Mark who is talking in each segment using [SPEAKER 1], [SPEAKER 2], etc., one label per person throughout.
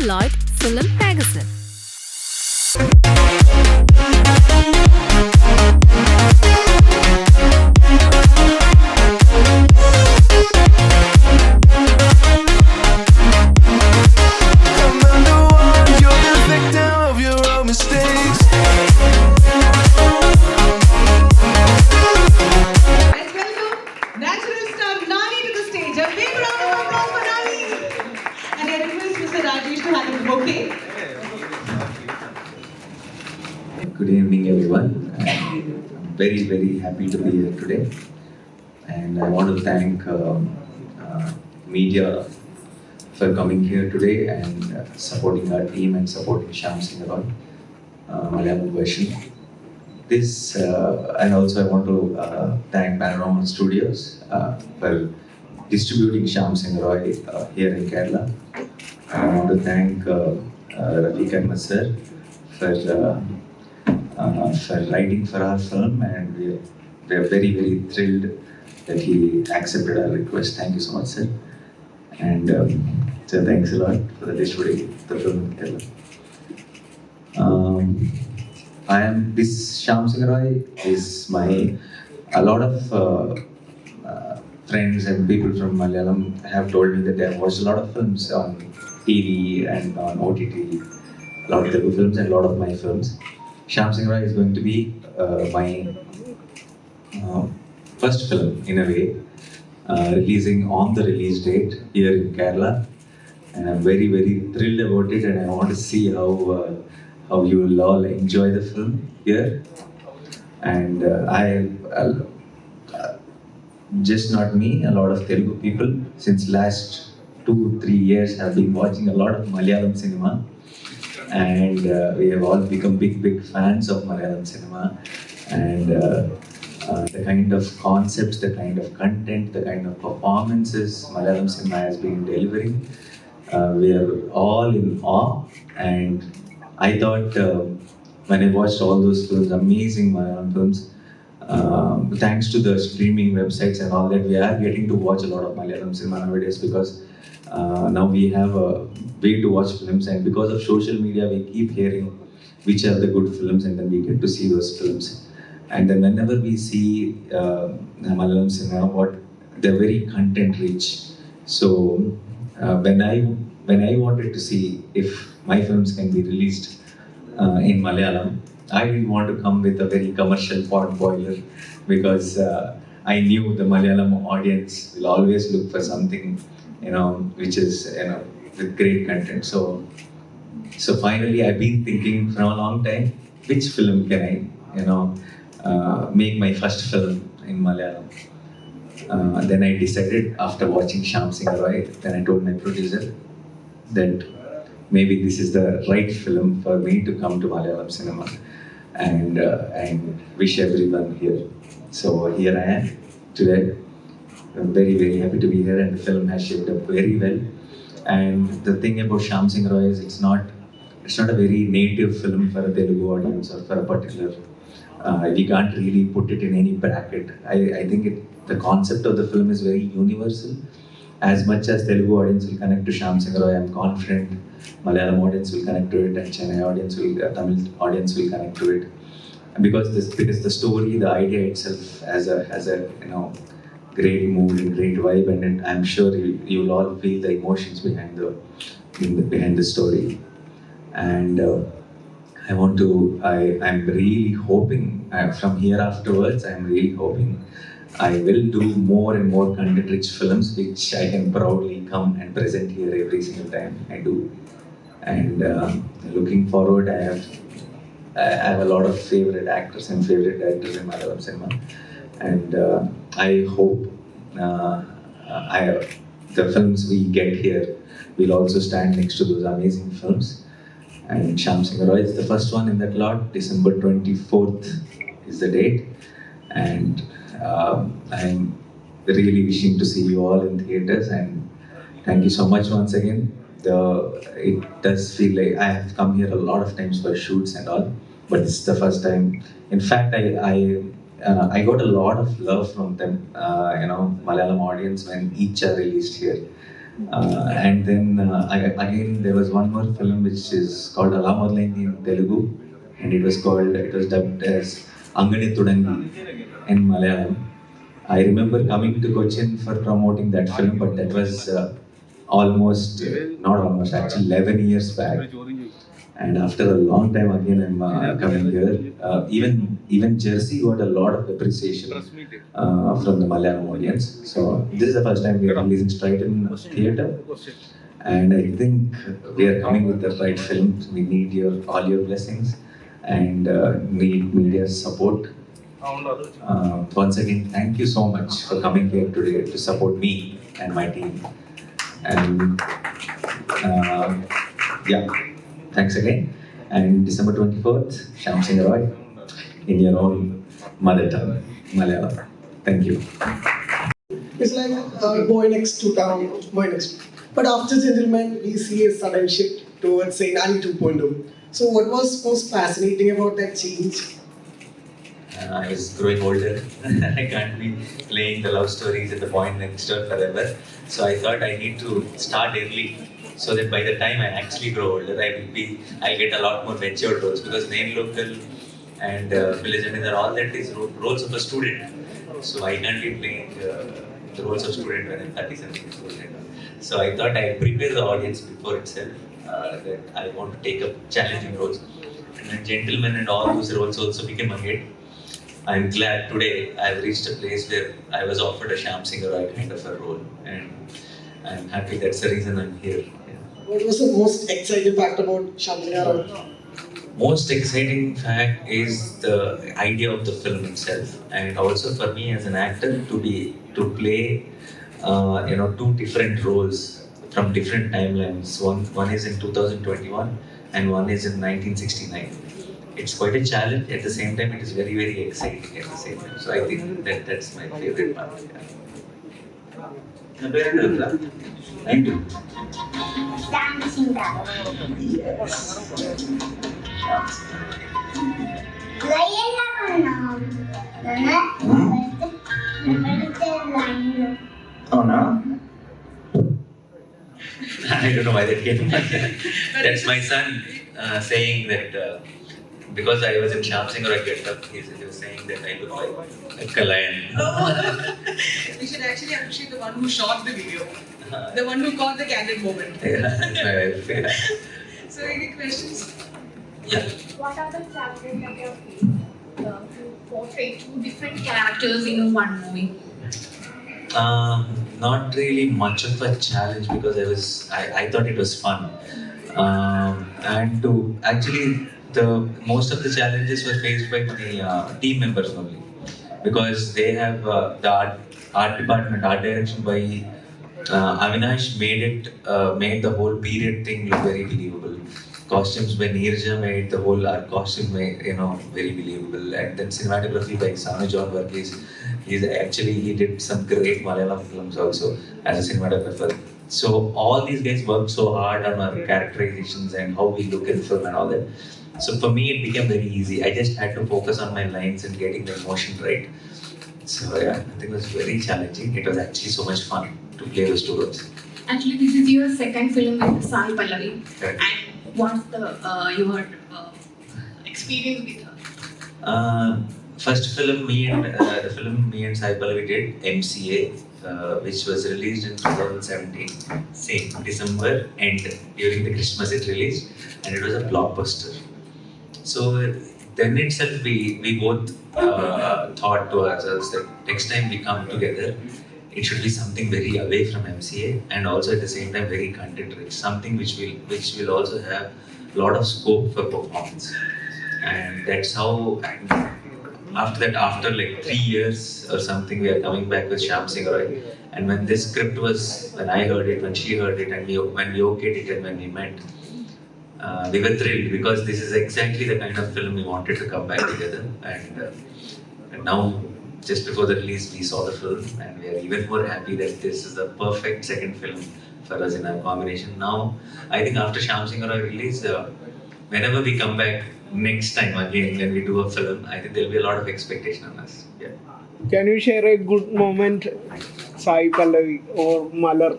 [SPEAKER 1] Celluloid Film Magazine.
[SPEAKER 2] Good evening, everyone. I'm very, very happy to be here today, and I want to thank media for coming here today and supporting our team and supporting Shyam Singha, Malayalam version. This and also I want to thank Panorama Studios for distributing Shyam Singha here in Kerala. I want to thank Rafiq Ahmed sir for writing for our film, and we are very, very thrilled that he accepted our request. Thank you so much, sir. And so thanks a lot for the distributing the film in Kerala. Shyam Singha is a lot of friends and people from Malayalam have told me that they have watched a lot of films on TV and on OTT, a lot of Telugu films and a lot of my films. Shyam Singha is going to be my first film, in a way, releasing on the release date here in Kerala, and I'm very, very thrilled about it, and I want to see how you will all enjoy the film here. And just not me, a lot of Telugu people since last 2-3 years have been watching a lot of Malayalam cinema. And we have all become big fans of Malayalam cinema, and the kind of concepts, the kind of content, the kind of performances Malayalam cinema has been delivering, we are all in awe. And I thought when I watched all those films, amazing Malayalam films, thanks to the streaming websites and all that, we are getting to watch a lot of Malayalam cinema nowadays, because now we have a way to watch films, and because of social media we keep hearing which are the good films, and then we get to see those films. And then whenever we see Malayalam cinema, they're very content rich. So when I wanted to see if my films can be released in Malayalam, I didn't want to come with a very commercial pot boiler, because I knew the Malayalam audience will always look for something, which is, with great content. So finally, I've been thinking for a long time, which film can I, make my first film in Malayalam. Then I decided, after watching Shyam Singha, then I told my producer that maybe this is the right film for me to come to Malayalam cinema and wish everyone here. So here I am today. I'm very, very happy to be here, and the film has shaped up very well. And the thing about Shyam Singha is it's not a very native film for a Telugu audience or for a particular. We can't really put it in any bracket. I think the concept of the film is very universal. As much as Telugu audience will connect to Shyam Singha, I am confident Malayalam audience will connect to it, and Chennai audience Tamil audience will connect to it. And because the story, the idea itself has a great mood and great vibe, and I'm sure you'll all feel the emotions behind the story. And I'm really hoping from here afterwards, I'm really hoping I will do more and more content-rich films, which I can proudly come and present here every single time I do. And looking forward, I have a lot of favorite actors and favorite directors in Malayalam cinema, and I hope the films we get here will also stand next to those amazing films. And Shyam Singha is the first one in that lot. December 24th is the date, and I'm really wishing to see you all in theaters. And thank you so much once again. It does feel like I have come here a lot of times for shoots and all, but this is the first time. In fact, I got a lot of love from them, Malayalam audience, when each are released here. And then again there was one more film which is called Ala Modlaindi in Telugu, and it was dubbed as Angani Tudangi in Malayalam. I remember coming to Cochin for promoting that film, but that was not almost, actually 11 years back. And after a long time again, I'm coming here. Even Jersey got a lot of appreciation from the Malayalam audience. So this is the first time we are releasing straight in theatre, and I think we are coming with the right film. We need all your blessings and need media's support. Once again, thank you so much for coming here today to support me and my team. And yeah, thanks again. And December 24th, Shyam Singha in your own mother tongue, Malayalam. Thank you.
[SPEAKER 3] It's like boy next to town, boy next. But after Gentleman, we see a sudden shift towards say NANI 2.0. So what was most fascinating about that change?
[SPEAKER 2] I was growing older. I can't be playing the love stories at the point next door forever. So I thought I need to start early, so that by the time I actually grow older, I'll get a lot more matured roles, because name local and village and all that is roles of a student. So I can't be playing the roles of student when I'm 37 years old. So I thought I'd prepare the audience before itself, that I want to take up challenging roles. And then Gentleman and all those roles also became a hit. I'm glad today I've reached a place where I was offered a Shyam Singha kind of a role, and I'm happy that's the reason I'm here. Yeah.
[SPEAKER 3] What was the most exciting fact about Shyam Singha?
[SPEAKER 2] Most exciting fact is the idea of the film itself, and also for me as an actor to play two different roles from different timelines. One is in 2021 and one is in 1969. It's quite a challenge. At the same time, it is very, very exciting at the same time. So I think that's my favorite part. Yeah. Thank you.
[SPEAKER 4] Shyam Singha.
[SPEAKER 2] Oh no? I don't know why that came. That's my son saying that because I was in Shyam Singha get up, he was saying that I look like a lion.
[SPEAKER 5] We should actually appreciate the one who shot the video, the one who caught the candid moment.
[SPEAKER 2] Yeah, that's my wife. Yeah.
[SPEAKER 5] So, any questions?
[SPEAKER 2] Yeah.
[SPEAKER 4] What are the challenges that you face to portray two different characters in one movie?
[SPEAKER 2] Not really much of a challenge, because I thought it was fun. And to actually, most of the challenges were faced by the team members only, because they have the art department, art direction by Avinash made the whole period thing look very believable. Costumes by Neerja made the whole art costume very believable, and then cinematography by Sanu John Verghese. He did some great Malayalam films also as a cinematographer. So all these guys worked so hard on our characterizations and how we look in film and all that. So for me, it became very easy. I just had to focus on my lines and getting the emotion right. So yeah, I think it was very challenging. It was actually so much fun to play those two roles.
[SPEAKER 4] Actually, this is your second film with Sai Pallavi.
[SPEAKER 2] Correct.
[SPEAKER 4] And what's your experience with her?
[SPEAKER 2] First film, me and Sai Pallavi did, MCA, which was released in 2017, same December end, during the Christmas it released, and it was a blockbuster. So then itself we both thought to ourselves that next time we come together, it should be something very away from MCA, and also at the same time very content rich, something which will also have a lot of scope for performance. And that's how, after like 3 years or something, we are coming back with Shyam Singha. And when this script when I heard it, when she heard it, and when we okayed it and when we met, we were thrilled, because this is exactly the kind of film we wanted to come back together. And now, just before the release, we saw the film, and we are even more happy that this is the perfect second film for us in our combination. Now, I think after Shyam Singha release, whenever we come back next time again when we do a film, I think there'll be a lot of expectation on us. Yeah.
[SPEAKER 3] Can you share a good moment, Sai Pallavi or Malar?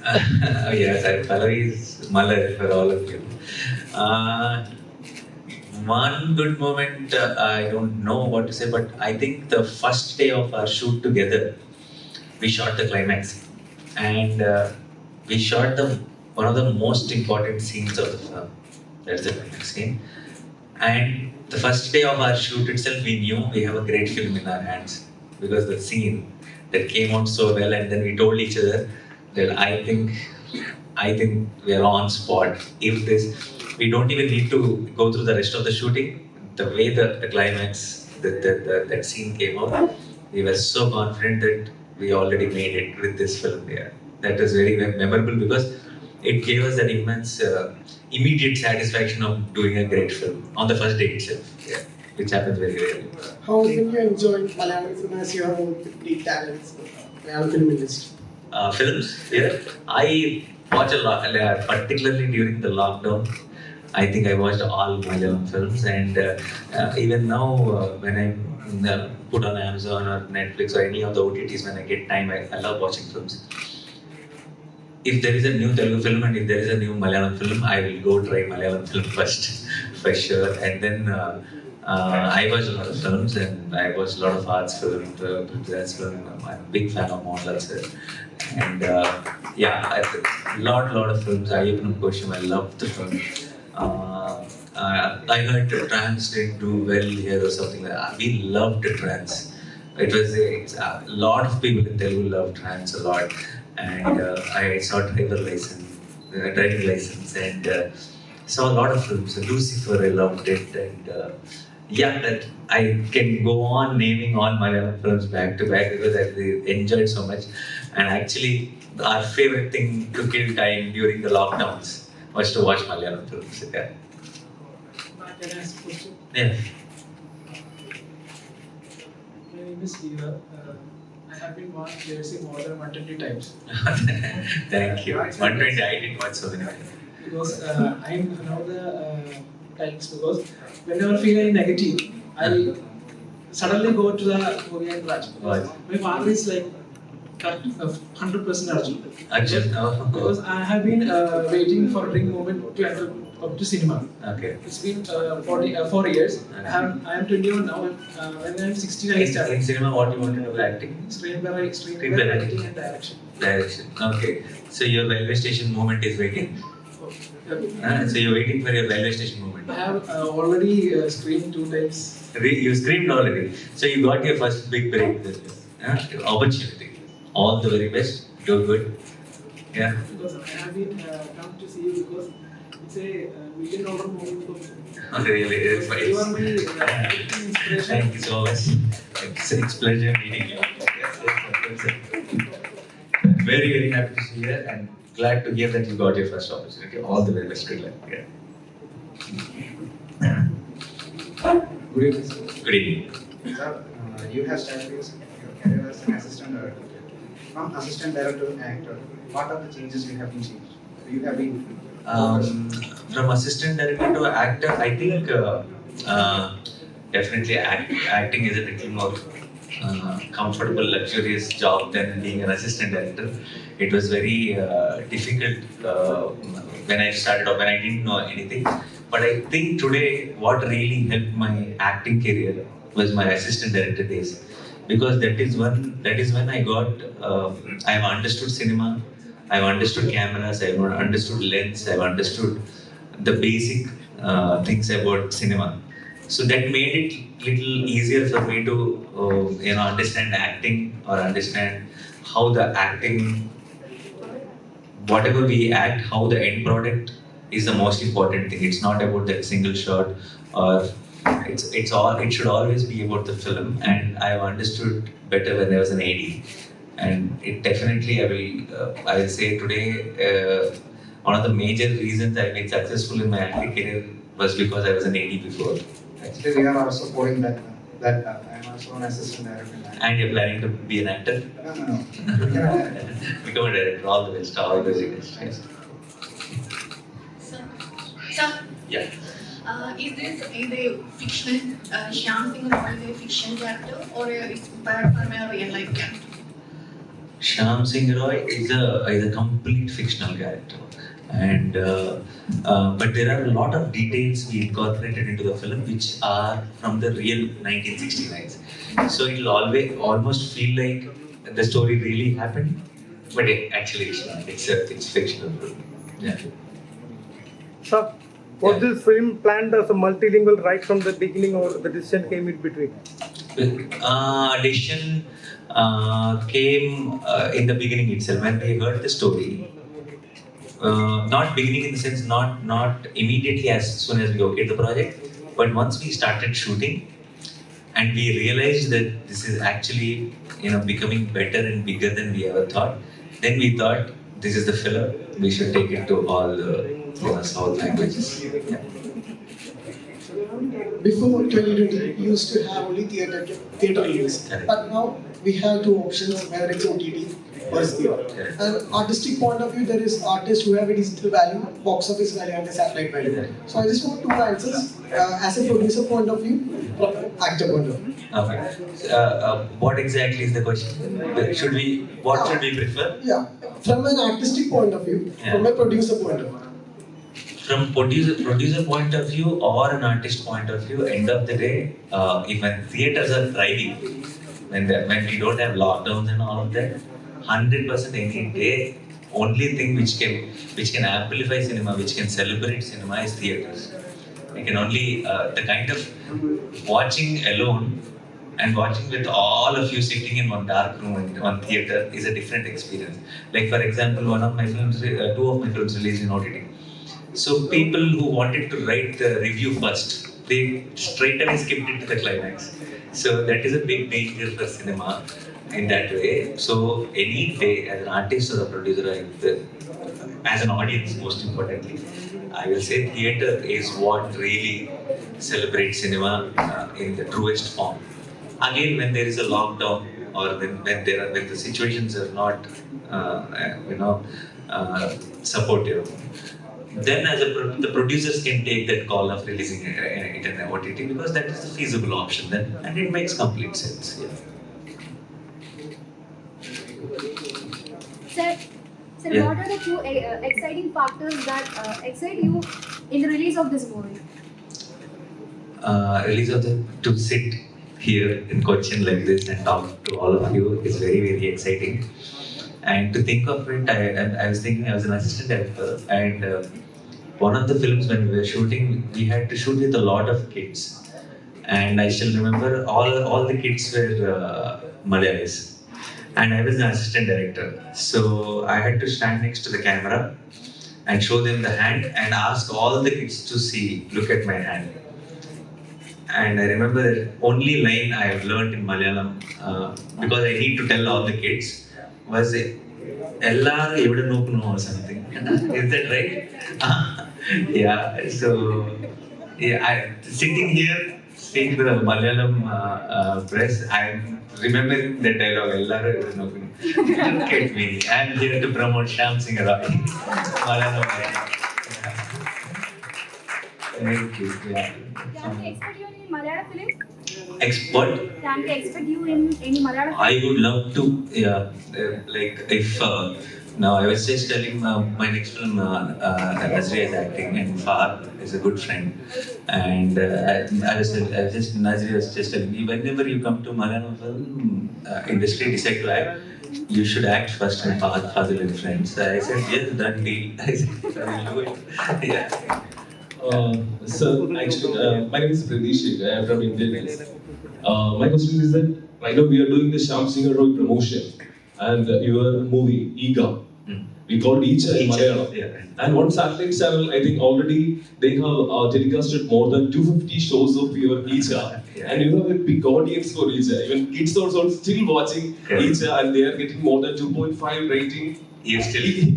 [SPEAKER 2] Yes, Pallavi is mother for all of you. Uh, One good moment, I don't know what to say, but I think the first day of our shoot together, we shot the climax, and we shot the one of the most important scenes of the film. That's the climax scene. And the first day of our shoot itself, we knew we have a great film in our hands because the scene that came out so well, and then we told each other that I think we are on spot. If this, we don't even need to go through the rest of the shooting. The way the climax, that scene came out, we were so confident that we already made it with this film. Yeah, that was very memorable because it gave us that immense, immediate satisfaction of doing a great film on the first day itself. Yeah, which happens very rarely.
[SPEAKER 3] How can you enjoy Malayalam cinema as you have great talents in Malayalam film industry?
[SPEAKER 2] Films, yeah, I watch a lot, particularly during the lockdown. I think I watched all Malayalam films, and even now when I put on Amazon or Netflix or any of the OTTs, when I get time, I love watching films. If there is a new Telugu film and if there is a new Malayalam film, I will go try Malayalam film first, for sure. And then I watch a lot of films and I watch a lot of arts films, Prithviraj film. I'm a big fan of Mohanlal sir. And yeah, lot of films. Ayappanam Kosham, I love the film. I heard the trans didn't do well here or something like that. We loved the trans. It's a lot of people in Telugu love trans a lot, and I saw driving license, and saw a lot of films. Lucifer, I loved it, and yeah, that I can go on naming all Malayalam films back to back because I enjoyed so much. And actually, our favorite thing to kill time during the lockdowns was to watch Malayalam films. Yeah.
[SPEAKER 6] Can I ask a question?
[SPEAKER 2] Yeah.
[SPEAKER 6] My name is Eva. I have been watched jersey more than 120 times.
[SPEAKER 2] Thank you. 120, I didn't watch so many times.
[SPEAKER 6] Because I know the times because whenever I feel negative, I suddenly go to the movie and watch. Because my father is like 100% Arjun.
[SPEAKER 2] Arjun, oh.
[SPEAKER 6] Because I have been waiting for a ring moment to enter up to cinema.
[SPEAKER 2] Okay.
[SPEAKER 6] It's been 4 years. I am 21 now. When I am 16, I started.
[SPEAKER 2] In cinema, what you want to do? Acting?
[SPEAKER 6] Screenplay, editing and direction.
[SPEAKER 2] Direction. Okay. So your railway station moment is waiting. So you're waiting for your railway station moment.
[SPEAKER 6] I have already screened 2 times.
[SPEAKER 2] You screamed already. So you got your first big break. Opportunity. All the very best. Do good. Yeah.
[SPEAKER 6] Because I have been come to see you because it's a $1 million movie for me.
[SPEAKER 2] Really, it's
[SPEAKER 6] You are my inspiration.
[SPEAKER 2] Thank you so much. It's a pleasure meeting you. Very, very happy to see you and glad to hear that you got your first opportunity. All the very best. Good luck. Yeah.
[SPEAKER 7] Good evening, sir.
[SPEAKER 2] Good evening.
[SPEAKER 7] Sir, you have started your career as an assistant director. From assistant director to actor, what are the changes you have been changed? You have been
[SPEAKER 2] From assistant director to actor, I think definitely acting is a little more comfortable, luxurious job than being an assistant director. It was very difficult when I started off, when I didn't know anything. But I think today what really helped my acting career was my assistant director days. Because that is when I got, I have understood cinema, I've understood cameras, I've understood lens, I've understood the basic things about cinema. So that made it little easier for me to understand acting or understand how the acting, whatever we act, how the end product is the most important thing. It's not about that single shot, or it should always be about the film. And I've understood better when I was an AD. And it definitely, I will say today, one of the major reasons I've been successful in my acting career was because I was an AD before.
[SPEAKER 7] actually we are also going that I am also an assistant director.
[SPEAKER 2] And you're planning to be an actor?
[SPEAKER 7] No.
[SPEAKER 2] Become a director. All the best. All the best. Yes.
[SPEAKER 4] Sir,
[SPEAKER 2] Yeah.
[SPEAKER 4] is this a fictional Shyam Singha is a fictional character or is part from a real life character?
[SPEAKER 2] Shyam Singha is a complete fictional character, and but there are a lot of details we incorporated into the film which are from the real 1969s. So it'll always almost feel like the story really happened, but actually it's not. It's fictional. Yeah.
[SPEAKER 8] Sir, was
[SPEAKER 2] Yeah.
[SPEAKER 8] this film planned as a multilingual right from the beginning, or the decision came in between?
[SPEAKER 2] Decision came in the beginning itself when we heard the story. Not beginning in the sense not immediately as soon as we okayed the project, but once we started shooting and we realized that this is actually becoming better and bigger than we ever thought. Then we thought this is the film. We should take it to all the South languages. Yeah.
[SPEAKER 3] Before 2020, we used to have only theatre release,
[SPEAKER 2] Correct.
[SPEAKER 3] but now we have two options, whether it's OTT or theatre.
[SPEAKER 2] Correct.
[SPEAKER 3] And artistic point of view, there is artists who have a digital value, box office value, and a satellite value.
[SPEAKER 2] Correct.
[SPEAKER 3] So I just want two answers as a producer point of view, from an actor point of view.
[SPEAKER 2] Okay. What exactly is the question? What should we prefer?
[SPEAKER 3] Yeah, from an artistic point of view,
[SPEAKER 2] Yeah.
[SPEAKER 3] from a producer point of view.
[SPEAKER 2] From producer point of view or an artist point of view, end of the day, if when theaters are thriving, when we don't have lockdowns and all of that, 100% any day, only thing which can amplify cinema, which can celebrate cinema is theaters. We can only the kind of watching alone and watching with all of you sitting in one dark room in one theater is a different experience. Like for example, two of my films released in OTT. So people who wanted to write the review first, they straight away skipped it to the climax. So that is a big danger for cinema in that way. So any day, as an artist or a producer, as an audience, most importantly, I will say theater is what really celebrates cinema in the truest form. Again, when there is a lockdown or when the situations are not supportive, then the producers can take that call of releasing it in OTT because that is the feasible option then, and it makes complete sense. Yeah.
[SPEAKER 9] Sir,
[SPEAKER 2] Yeah.
[SPEAKER 9] what are the two exciting factors that excite you in the release of this movie?
[SPEAKER 2] Release of to sit here in Cochin like this and talk to all of you is very, very exciting. And to think of it, I was thinking I was an assistant director, and one of the films when we were shooting, we had to shoot with a lot of kids, and I still remember all the kids were Malayalis, and I was an assistant director. So I had to stand next to the camera and show them the hand and ask all the kids to look at my hand. And I remember the only line I have learned in Malayalam because I need to tell all the kids was "Ellaru evide nokunu" or something. Is that right? Yeah. So yeah, sitting here, seeing the Malayalam press, I'm remembering the dialogue "Ellaru evide nokunu." Look at me. I'm here to promote Shyam Singha Malayalam. Thank you. Yeah.
[SPEAKER 9] Can we expect you in Malayalam film?
[SPEAKER 2] What?
[SPEAKER 9] Can we expect you in any Malayalam film?
[SPEAKER 2] I would love to, yeah, like if, now I was just telling my next film, Nazria is acting and Fahad is a good friend. And Nazria was just telling me, whenever you come to Malayalam film industry, decide to act, you should act first and Fadil and friends. So I said, yes, done deal. I said, I will do it. Yeah.
[SPEAKER 10] Actually, my name is Pradesh. I am from India. My question is that right now we are doing the Shyam Singha promotion and your movie, Ega. We called Icha in Malayalam.
[SPEAKER 2] Yeah.
[SPEAKER 10] And one satellite channel, I think already they have telecasted more than 250 shows of your Icha.
[SPEAKER 2] Yeah.
[SPEAKER 10] And you have a big audience for Icha. Even kids also are still watching Icha and they are getting more than 2.5 rating.
[SPEAKER 2] You still,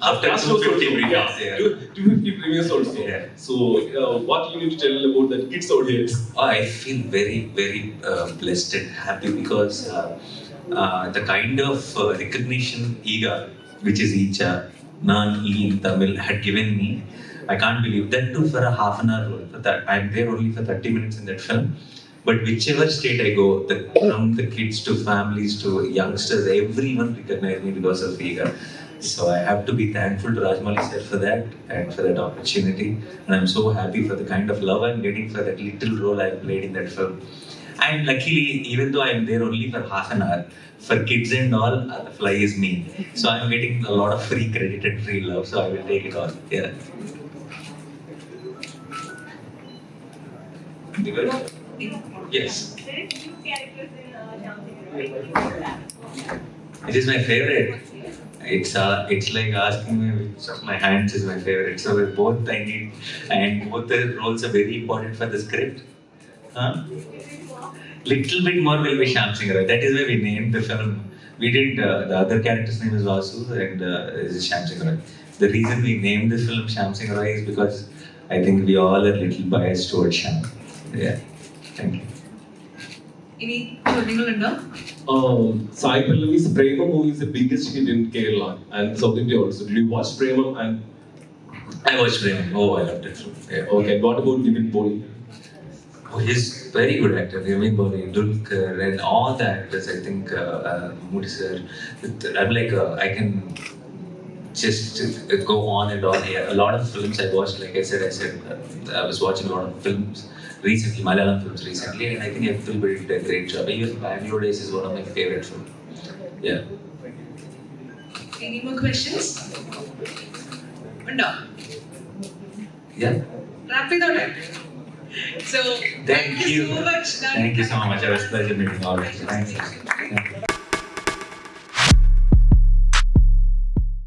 [SPEAKER 2] after 250 premieres, yeah.
[SPEAKER 10] 250 premieres also.
[SPEAKER 2] Yeah.
[SPEAKER 10] So, what you need to tell about that kids audience?
[SPEAKER 2] I feel very, very blessed and happy because the kind of recognition Ega, which is Icha, NANI in Tamil, had given me, I can't believe that too for a half an hour role. I'm there only for 30 minutes in that film. But whichever state I go, from the kids to families to youngsters, everyone recognize me because of Ega. So I have to be thankful to Rajmouli sir for that and for that opportunity. And I'm so happy for the kind of love I'm getting for that little role I played in that film. And luckily, even though I'm there only for half an hour, for kids and all, the fly is me. So I'm getting a lot of free credit and free love. So I will take it all. Yeah. You good? Yes.
[SPEAKER 4] There is few characters in Shyam Singha, right?
[SPEAKER 2] It is my favorite. It's like asking me which of my hands is my favorite. So with both I need, and both the roles are very important for the script. Huh? Little bit more will be Shyam Singha. That is why we named the film. We did the other character's name is Vasu and this is Shyam Singha. The reason we named the film Shyam Singha is because I think we all are little biased towards Shyam. Yeah. Thank you.
[SPEAKER 5] Any ചോദ്യങ്ങളുണ്ടോ?
[SPEAKER 10] Sai Pallavi's Prema movie is the biggest hit in Kerala and South India also. Did you watch Prema? And
[SPEAKER 2] I watched Prema. Oh, I loved it. Yeah.
[SPEAKER 10] okay, what about Vivek Boy?
[SPEAKER 2] Oh, he's very good actor. Vivek Boy, Dulkar, and all the actors. I think Moody sir. I'm like I can just go on and on here. A lot of films I watched. Like I said, I was watching a lot of films recently, Malayalam films recently, and I think everybody did a great job. Even Bangalore Days is one of my favorite films. Yeah.
[SPEAKER 5] Any more questions? ഉണ്ടോ?
[SPEAKER 2] Yeah.
[SPEAKER 5] Wrap it up. So
[SPEAKER 2] Thank you.
[SPEAKER 5] so much.
[SPEAKER 2] Thank you so much. I was pleasure meeting all of you. Thank you.